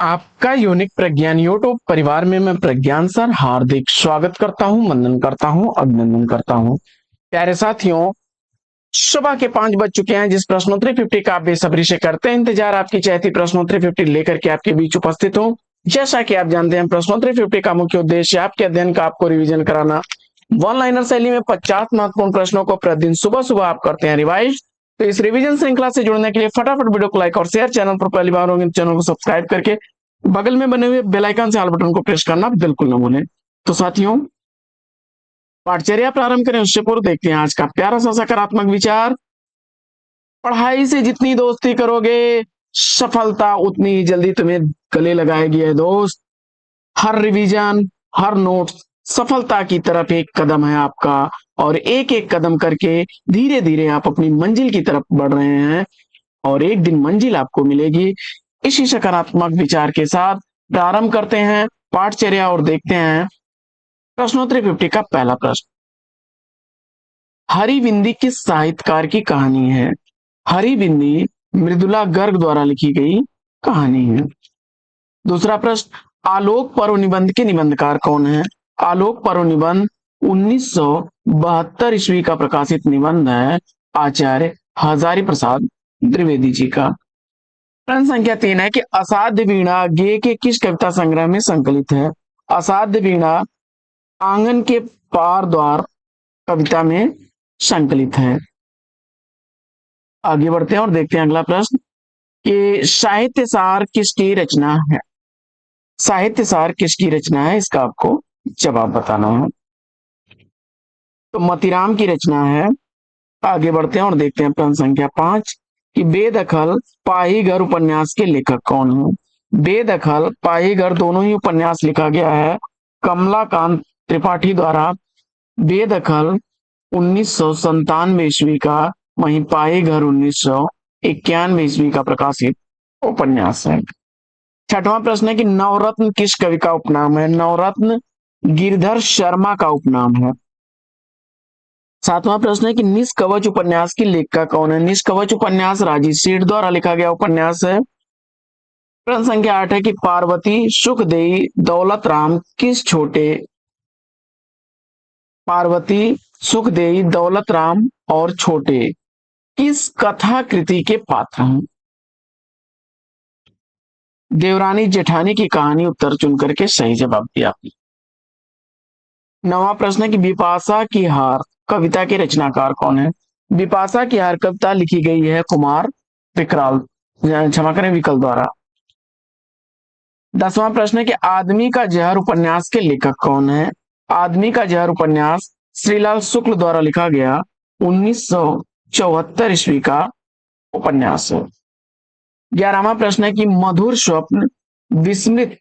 आपका यूनिक प्रज्ञान यूट्यूब परिवार में मैं प्रज्ञान सर हार्दिक स्वागत करता हूं, वंदन करता हूं, अभिनंदन करता हूं। प्यारे साथियों, सुबह के 5 बज चुके हैं। जिस प्रश्नोत्तरी 50 का आप बेसब्री से करते हैं इंतजार, आपकी चहती प्रश्नोत्तरी 50 लेकर के आपके बीच उपस्थित हूं। जैसा कि आप जानते हैं, प्रश्नोत्तरी 50 का मुख्य उद्देश्य आपके अध्ययन का आपको रिवीजन कराना। वन लाइनर शैली में 50 महत्वपूर्ण प्रश्नों को प्रतिदिन सुबह सुबह आप करते हैं रिवाइज। तो इस रिवीजन श्रृंखला से जुड़ने के लिए फटाफट वीडियो को लाइक और शेयर, चैनल पर पहली बार होंगे चैनल को सब्सक्राइब करके बगल में बने हुए बेल आइकन से ऑल बटन को प्रेस करना बिल्कुल न भूलें। तो साथियों, पाठचर्या प्रारंभ करें उससे पूर्व देखते हैं आज का प्यारा सा सकारात्मक विचार। पढ़ाई से जितनी दोस्ती करोगे, सफलता उतनी ही जल्दी तुम्हें गले लगाएगी है दोस्त। हर रिवीजन, हर नोट सफलता की तरफ एक कदम है आपका, और एक एक कदम करके धीरे धीरे आप अपनी मंजिल की तरफ बढ़ रहे हैं, और एक दिन मंजिल आपको मिलेगी। इसी सकारात्मक विचार के साथ प्रारंभ करते हैं पाठचर्या और देखते हैं प्रश्नोत्तरी 50 का पहला प्रश्न। हरिबिंदी किस साहित्यकार की कहानी है? हरिबिंदी मृदुला गर्ग द्वारा लिखी गई कहानी है। दूसरा प्रश्न, आलोक पर्व निबंध के निबंधकार कौन है? आलोक पर्व निबंध 1972 ईस्वी का प्रकाशित निबंध है आचार्य हजारी प्रसाद द्विवेदी जी का। प्रश्न संख्या 3 है कि असाध्य वीणा गे के किस कविता संग्रह में संकलित है? असाध्य वीणा आंगन के पार द्वार कविता में संकलित है। आगे बढ़ते हैं और देखते हैं अगला प्रश्न कि साहित्य सार किसकी रचना है? साहित्य सार किसकी रचना है, इसका आपको जवाब बताना है। तो मतीराम की रचना है। आगे बढ़ते हैं और देखते हैं प्रश्न संख्या 5 कि बेदखल पाहीगर उपन्यास के लेखक कौन है? बेदखल पाहीगर दोनों ही उपन्यास लिखा गया है कमलाकांत त्रिपाठी द्वारा। बेदखल 1997 ईस्वी का, वहीं पाहीगर 1991 ईस्वी का प्रकाशित उपन्यास है। छठवां प्रश्न है कि नवरत्न किस कवि का उपनाम है? नवरत्न गिरधर शर्मा का उपनाम है। सातवां प्रश्न है कि निष्कवच उपन्यास की लेखिका कौन है? निष्कवच उपन्यास राजीव सेठ द्वारा लिखा गया उपन्यास है। प्रश्न संख्या 8 है कि पार्वती सुखदेई दौलत राम किस छोटे, पार्वती सुखदेई दौलत राम और छोटे किस कथा कृति के पात्र हैं? देवरानी जेठानी की कहानी उत्तर चुन करके सही जवाब दिया। नवा प्रश्न है कि बिपाशा की हार कविता के रचनाकार कौन है? बिपाशा की हार कविता लिखी गई है कुमार विकराल, क्षमा करें, विकल द्वारा। 10वां प्रश्न है कि आदमी का जहर उपन्यास के लेखक कौन है? आदमी का जहर उपन्यास श्रीलाल शुक्ल द्वारा लिखा गया 1974 ईस्वी का उपन्यास है। 11वां प्रश्न है कि मधुर स्वप्न विस्मृत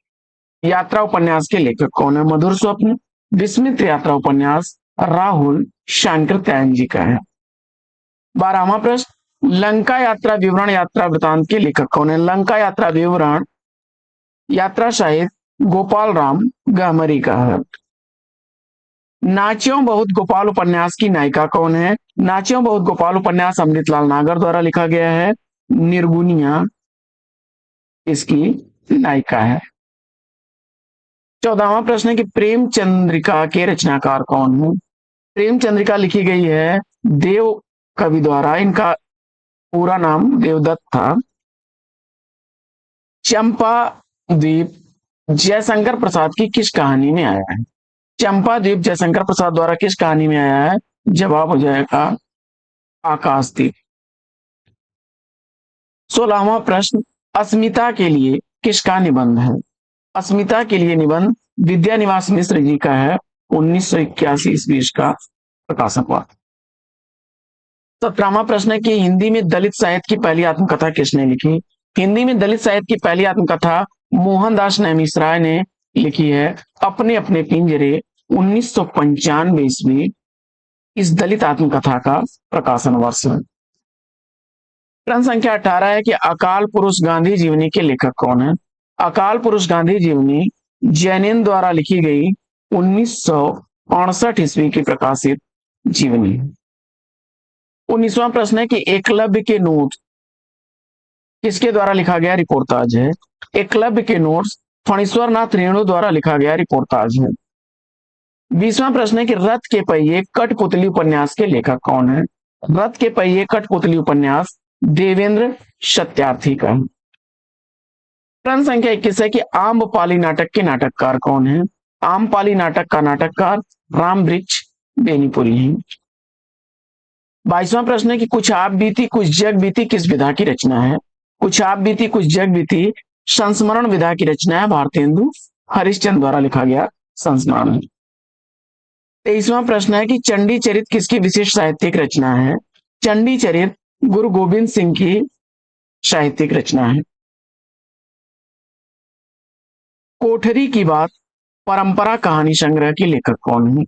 यात्रा उपन्यास के लेखक कौन है? मधुर स्वप्न विस्मृत यात्रा उपन्यास राहुल शांकृत्यायन जी का है। 12वां प्रश्न, लंका यात्रा विवरण यात्रा वृतांत के लेखक कौन है? लंका यात्रा विवरण यात्रा साहित्य गोपाल राम गहमरी का है। नाच्यों बहुत गोपाल उपन्यास की नायिका कौन है? नाच्यों बहुत गोपाल उपन्यास अमृतलाल नागर द्वारा लिखा गया है। निर्गुनिया इसकी नायिका है। 14वां प्रश्न है कि प्रेम चंद्रिका के रचनाकार कौन है? प्रेम चंद्रिका लिखी गई है देव कवि द्वारा। इनका पूरा नाम देवदत्त था। चंपा द्वीप जयशंकर प्रसाद की किस कहानी में आया है? चंपा द्वीप जयशंकर प्रसाद द्वारा किस कहानी में आया है? जवाब हो जाएगा आकाशदीप। 16वां प्रश्न, अस्मिता के लिए किसका निबंध है? अस्मिता के लिए निबंध विद्यानिवास मिश्र जी का है। 1981 ईस्वी का प्रकाशन हुआ। 17वां प्रश्न है कि हिंदी में दलित साहित्य की पहली आत्मकथा किसने लिखी? हिंदी में दलित साहित्य की पहली आत्मकथा मोहनदास नैमिषराय ने लिखी है अपने अपने पिंजरे। 1995 ईस्वी इस दलित आत्मकथा का प्रकाशन वर्ष है। प्रश्न संख्या 18 है कि अकाल पुरुष गांधी जीवनी के लेखक कौन है? अकाल पुरुष गांधी जीवनी जैनिन द्वारा लिखी गई 1968 ईस्वी की प्रकाशित जीवनी है। 19वां प्रश्न है कि एकलव्य के नोट किसके द्वारा लिखा गया रिपोर्टाज है? एकलव्य के नोट्स फणीश्वर नाथ रेणु द्वारा लिखा गया रिपोर्टाज है। 20वां प्रश्न है कि रथ के पहिए कठपुतली उपन्यास के लेखक कौन है? रथ के पहिए कठपुतली उपन्यास देवेंद्र सत्यार्थी का है। प्रश्न संख्या 21 है कि आम्रपाली नाटक के नाटककार कौन है? आम्रपाली नाटक का नाटककार रामवृक्ष बेनीपुरी है। 22वां प्रश्न है कि कुछ आप बीती कुछ जग बीती किस विधा की रचना है? कुछ आप बीती कुछ जग बीती संस्मरण विधा की रचना है, भारतेंदु हरिश्चंद्र द्वारा लिखा गया संस्मरण है। 23वां प्रश्न है कि चंडी चरित किसकी विशेष साहित्यिक रचना है? चंडी चरित गुरु गोविंद सिंह की साहित्यिक रचना है। कोठरी की बात परंपरा कहानी संग्रह के लेखक कौन है?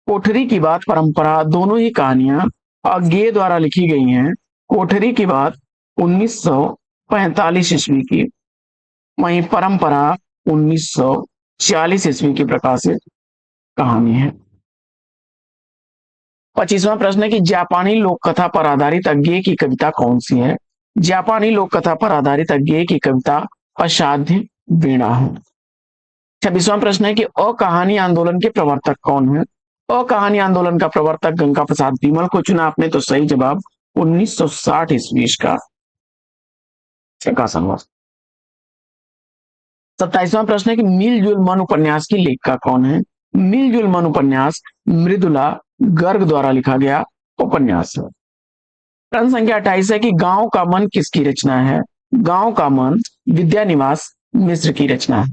कोठरी की बात परंपरा दोनों ही कहानियां अज्ञेय द्वारा लिखी गई हैं। कोठरी की बात 1945 ईस्वी की, वहीं परंपरा 1940 ईस्वी की प्रकाशित कहानी है। 25वां प्रश्न है कि जापानी लोक कथा पर आधारित अज्ञेय की कविता कौन सी है? जापानी लोक कथा पर आधारित अज्ञेय की कविता असाध्य वीणा है। 26वां प्रश्न है कि अकहानी आंदोलन के प्रवर्तक कौन है? अकहानी आंदोलन का प्रवर्तक गंगा प्रसाद विमल को चुना आपने, तो सही जवाब 1960 ईस्वी का प्रकाशन हुआ। 27वां प्रश्न है कि मिलजुल मन उपन्यास की लेखिका कौन है? मिलजुल मन उपन्यास मृदुला गर्ग द्वारा लिखा गया उपन्यास है। प्रश्न संख्या 28 है कि गांव का मन किसकी रचना है? गांव का मन विद्यानिवास मिश्र की रचना है।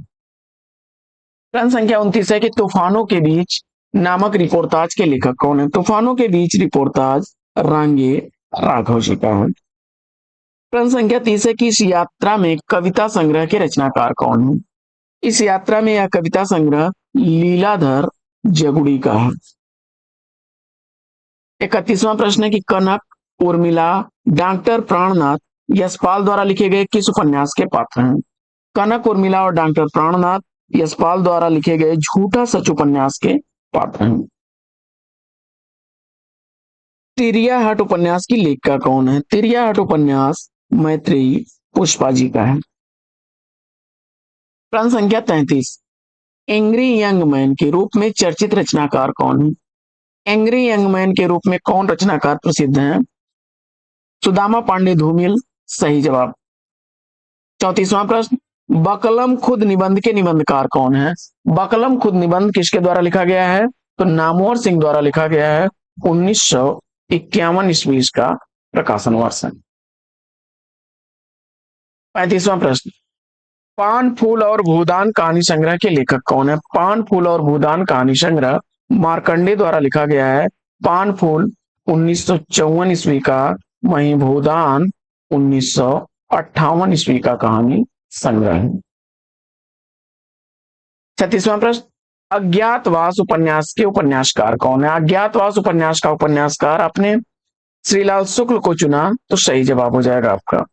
प्रश्न संख्या 29 है कि तूफानों के बीच नामक रिपोर्टाज के लेखक कौन है? तूफानों के बीच रिपोर्टाज रांगे राघव जी का है। प्रश्न संख्या 30 है कि इस यात्रा में कविता संग्रह के रचनाकार कौन है? इस यात्रा में यह कविता संग्रह लीलाधर जगुड़ी का है। 31वां प्रश्न है कि कनक, उर्मिला, डॉक्टर प्राणनाथ यशपाल द्वारा लिखे गए किस उपन्यास के पात्र हैं? कनक, उर्मिला और डॉक्टर प्राणनाथ यशपाल द्वारा लिखे गए झूठा सच उपन्यास के पात्र हैं। तिरियाहट उपन्यास की लेखिका कौन है? तिरियाहट उपन्यास मैत्रेयी पुष्पा जी का है। प्रश्न संख्या 33, एंग्री यंग मैन के रूप में चर्चित रचनाकार कौन है? एंग्री यंग मैन के रूप में कौन रचनाकार प्रसिद्ध है? सुदामा पांडे धूमिल सही जवाब। 34वां प्रश्न, बकलम खुद निबंध के निबंधकार कौन है? बकलम खुद निबंध किसके द्वारा लिखा गया है? तो नामवर सिंह द्वारा लिखा गया है। 1951 ईस्वी का प्रकाशन वर्ष है। 35वां प्रश्न, पान फूल और भूदान कहानी संग्रह के लेखक कौन है? पान फूल और भूदान कहानी संग्रह मार्कंडे द्वारा लिखा गया है। पान फूल 1954 ईस्वी का, वहीं भूदान 1958 ईस्वी का कहानी संग्रह है। 36वां प्रश्न, अज्ञातवास उपन्यास के उपन्यासकार कौन है? अज्ञातवास उपन्यास का उपन्यासकार आपने श्रीलाल शुक्ल को चुना, तो सही जवाब हो जाएगा आपका।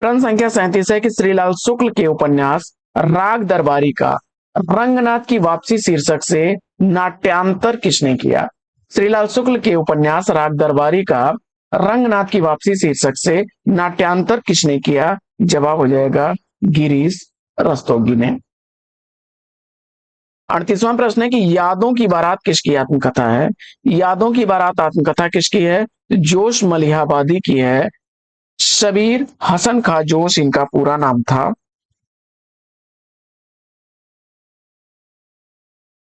प्रश्न संख्या 37 है कि श्रीलाल शुक्ल के उपन्यास राग दरबारी का रंगनाथ की वापसी शीर्षक से नाट्यांतर किसने किया? श्रीलाल शुक्ल के उपन्यास राग दरबारी का रंगनाथ की वापसी शीर्षक से नाट्यांतर किसने किया? जवाब हो जाएगा गिरीश रस्तोगी ने। 38वां प्रश्न है कि यादों की बारात किसकी आत्मकथा है? यादों की बारात आत्मकथा किसकी है? जोश मलिहाबादी की है। शबीर हसन खां जोश इनका पूरा नाम था।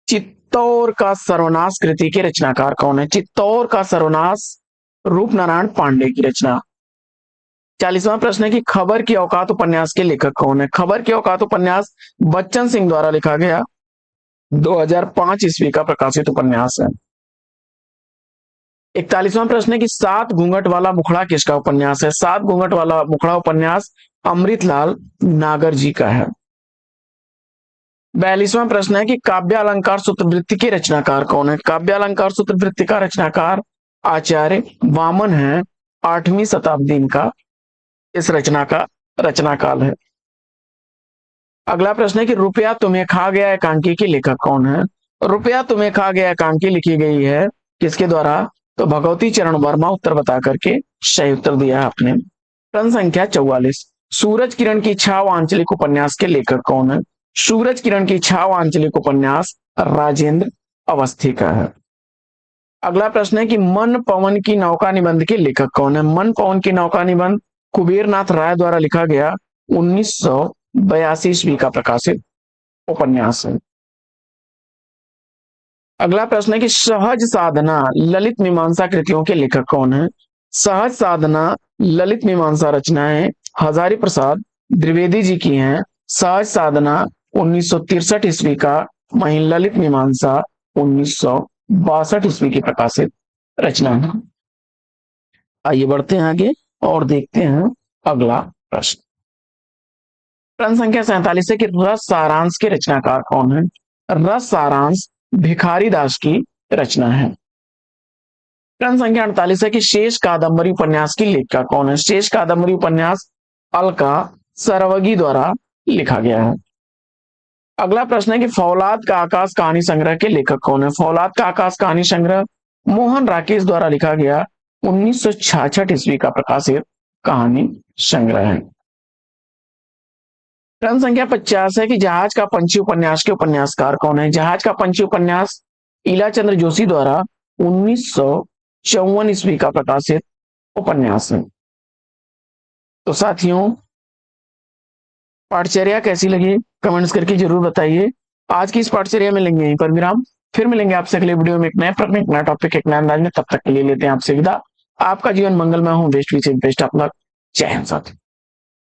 चित्तौर का सर्वनाश कृति के रचनाकार कौन है? चित्तौर का सर्वनाश रूपनारायण पांडे की रचना। 40वां प्रश्न है कि खबर की औकात उपन्यास के लेखक कौन है? खबर की औकात उपन्यास बच्चन सिंह द्वारा लिखा गया 2005 ईस्वी का प्रकाशित उपन्यास है। 41वां प्रश्न है कि सात घूंघट वाला मुखड़ा किसका उपन्यास है? सात घूंघट वाला मुखड़ा उपन्यास अमृतलाल नागर जी का है। 42वां प्रश्न है कि काव्य अलंकार सूत्रवृत्ति के रचनाकार कौन है? काव्य अलंकार सूत्रवृत्ति का रचनाकार आचार्य वामन है। 8वीं शताब्दी का इस रचना का रचनाकाल है। अगला प्रश्न है कि रुपया तुम्हें खा गया एकांकी की लेखक कौन है? रुपया तुम्हें खा गया एकांकी लिखी गई है किसके द्वारा? तो भगवती चरण वर्मा उत्तर बता करके सही उत्तर दिया आपने। प्रश्न संख्या 44, सूरज किरण की छाव आंचलिक उपन्यास के लेखक कौन है? सूरज किरण की छाव आंचलिक उपन्यास राजेंद्र अवस्थी का है। अगला प्रश्न है कि मन पवन की नौका निबंध के लेखक कौन है? मन पवन की नौका निबंध कुबेरनाथ राय द्वारा लिखा गया 1982 ईस्वी का प्रकाशित उपन्यास है। अगला प्रश्न है कि सहज साधना ललित मीमांसा कृतियों के लेखक कौन है? सहज साधना ललित मीमांसा रचनाएं हजारी प्रसाद द्विवेदी जी की हैं। सहज साधना 1963 ईस्वी का, वहीं ललित मीमांसा 1962 ईस्वी की प्रकाशित रचना है। आइए बढ़ते हैं आगे और देखते हैं अगला प्रश्न। प्रश्न संख्या 47 है कि रस सारांश के रचनाकार कौन है? रस सारांश भिखारी दास की रचना है। प्रश्न संख्या 48 है कि शेष कादम्बरी उपन्यास की लेखिका कौन है? शेष कादम्बरी उपन्यास अलका सरवगी द्वारा लिखा गया है। अगला प्रश्न है कि फौलाद का आकाश कहानी संग्रह के लेखक कौन है? फौलाद का आकाश कहानी संग्रह मोहन राकेश द्वारा लिखा गया 1966 ईस्वी का प्रकाशित कहानी संग्रह है। प्रश्न संख्या 50 है कि जहाज का पंछी उपन्यास के उपन्यासकार कौन है? जहाज का पंछी उपन्यास इलाचंद्र जोशी द्वारा 1954 ईस्वी का प्रकाशित उपन्यास है। तो साथियों, पाठचर्या कैसी लगी कमेंट्स करके जरूर बताइए। आज की इस पाठचर्या में लेंगे यहीं पर विराम, फिर मिलेंगे आपसे अगले वीडियो में एक नए प्रश्न, एक नया टॉपिक, एक नए अंदाज में। तब तक के लिए लेते हैं आपसे विदा। आपका जीवन मंगलमय हो, best which best of luck. जय हिंद साथियों।